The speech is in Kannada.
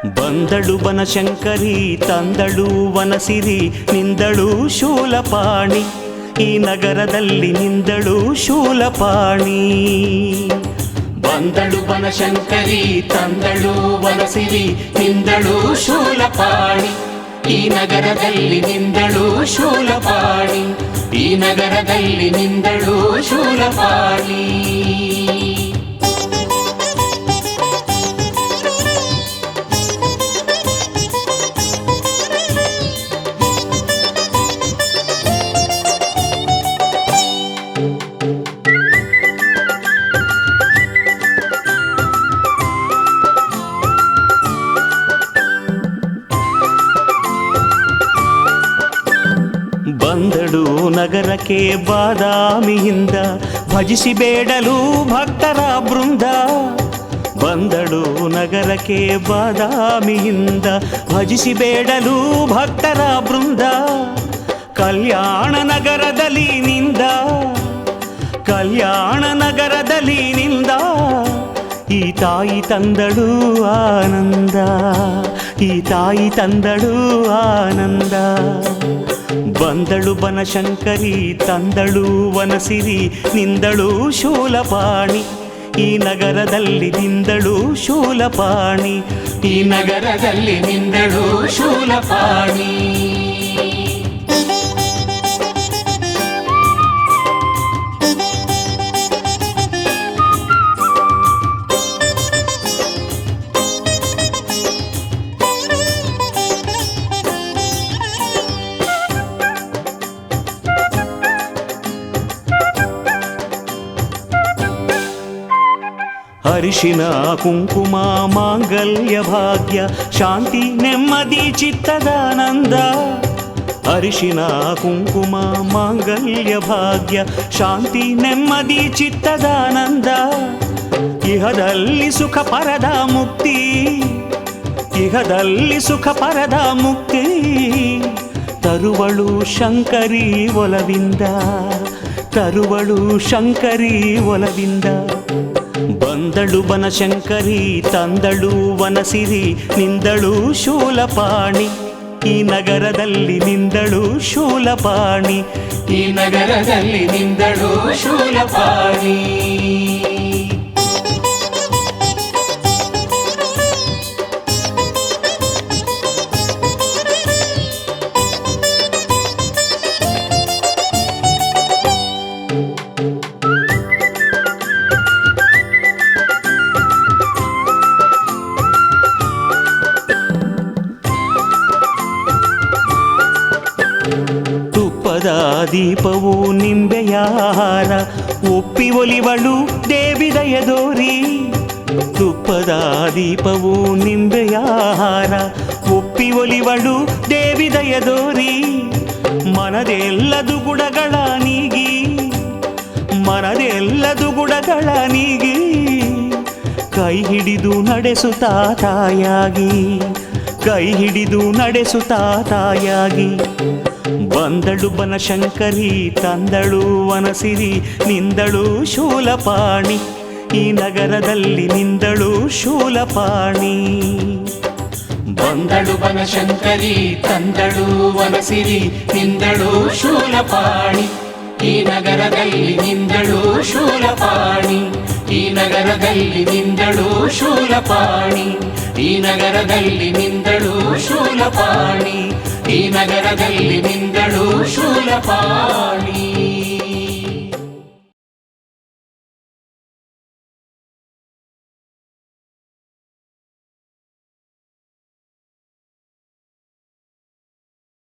ಬಂದಳು ಬನಶಂಕರಿ ತಂದಳು ವನಸಿರಿ ನಿಂದಳು ಶೂಲಪಾಣಿ ಈ ನಗರದಲ್ಲಿ ನಿಂದಳು ಶೂಲಪಾಣಿ. ಬಂದಳು ಬನಶಂಕರಿ ತಂದಳು ವನಸಿರಿ ನಿಂದಳು ಶೂಲಪಾಣಿ ಈ ನಗರದಲ್ಲಿ ನಿಂದಳು ಶೂಲಪಾಣಿ ಈ ನಗರದಲ್ಲಿ ನಿಂದಳು ಶೂಲಪಾಣಿ. ಬಂದಳು ನಗರಕ್ಕೆ ಬಾದಾಮಿಯಿಂದ ಭಜಿಸಿ ಬೇಡಲು ಭಕ್ತರ ಬೃಂದ. ಬಂದಳು ನಗರಕ್ಕೆ ಬಾದಾಮಿಯಿಂದ ಭಜಿಸಿ ಬೇಡಲು ಭಕ್ತರ ಬೃಂದ. ಕಲ್ಯಾಣ ನಗರದಲ್ಲಿ ನಿಂದ ಕಲ್ಯಾಣ ನಗರದಲ್ಲಿ ನಿಂದ ಈ ತಾಯಿ ತಂದಳು ಆನಂದ ಈ ತಾಯಿ ತಂದಳು ಆನಂದ. ಬಂದಳು ಬನಶಂಕರಿ ತಂದಳು ವನಸಿರಿ ನಿಂದಳು ಶೂಲಪಾಣಿ ಈ ನಗರದಲ್ಲಿ ನಿಂದಳು ಶೂಲಪಾಣಿ ಈ ನಗರದಲ್ಲಿ ನಿಂದಳು ಶೂಲಪಾಣಿ. ಅರಿಶಿನ ಕುಂಕುಮ ಮಾಂಗಲ್ಯ ಭಾಗ್ಯ ಶಾಂತಿ ನೆಮ್ಮದಿ ಚಿತ್ತದಾನಂದ. ಅರಿಶಿನ ಕುಂಕುಮ ಮಾಂಗಲ್ಯ ಭಾಗ್ಯ ಶಾಂತಿ ನೆಮ್ಮದಿ ಚಿತ್ತದಾನಂದ. ಇಹದಲ್ಲಿ ಸುಖ ಪರದ ಮುಕ್ತಿ ಇಹದಲ್ಲಿ ಸುಖ ಪರದ ಮುಕ್ತಿ ತರುವಳು ಶಂಕರಿ ಒಲವಿಂದ ತರುವಳು ಶಂಕರಿ ಒಲವಿಂದ. ಬಂದಳು ಬನಶಂಕರಿ ತಂದಳು ವನಸಿರಿ ನಿಂದಳು ಶೂಲಪಾಣಿ ಈ ನಗರದಲ್ಲಿ ನಿಂದಳು ಶೂಲಪಾಣಿ ಈ ನಗರದಲ್ಲಿ ನಿಂದಳು ಶೂಲಪಾಣಿ. ತುಪ್ಪದ ದೀಪವು ನಿಂಬೆಯ ಹಾರ ಒಪ್ಪಿ ಒಲಿವಳು ದೇವಿ ದಯದೋರಿ. ತುಪ್ಪದ ದೀಪವು ನಿಂಬೆಯ ಹಾರ ಒಪ್ಪಿ ಒಲಿವಳು ದೇವಿ ದಯದೋರಿ. ಮನದೆಲ್ಲದು ಗುಡಗಳ ನೀಗಿ ಮನದೆಲ್ಲದು ಗುಡಗಳ ನೀಗಿ ಕೈ ಹಿಡಿದು ನಡೆಸುತ್ತಾ ತಾಯಾಗಿ ಕೈ ಹಿಡಿದು ನಡೆಸುತ್ತಾ ತಾಯಾಗಿ. ಬಂದಳು ಬನಶಂಕರಿ ತಂದಳು ವನಸಿರಿ ನಿಂದಳು ಶೂಲಪಾಣಿ ಈ ನಗರದಲ್ಲಿ ನಿಂದಳು ಶೂಲಪಾಣಿ. ಬಂದಳು ಬನಶಂಕರಿ ತಂದಳು ವನಸಿರಿ ನಿಂದಳು ಶೂಲಪಾಣಿ ಈ ನಗರದಲ್ಲಿ ನಿಂದಳು ಶೂಲಪಾಣಿ ಈ ನಗರದಲ್ಲಿ ನಿಂದಳು ಶೂಲಪಾಣಿ ಈ ನಗರದಲ್ಲಿ ನಿಂದಳು ಶೂಲಪಾಣಿ ಈ ನಗರದಲ್ಲಿ ನಿಂದಳು ಶೂಲಪಾಣಿ.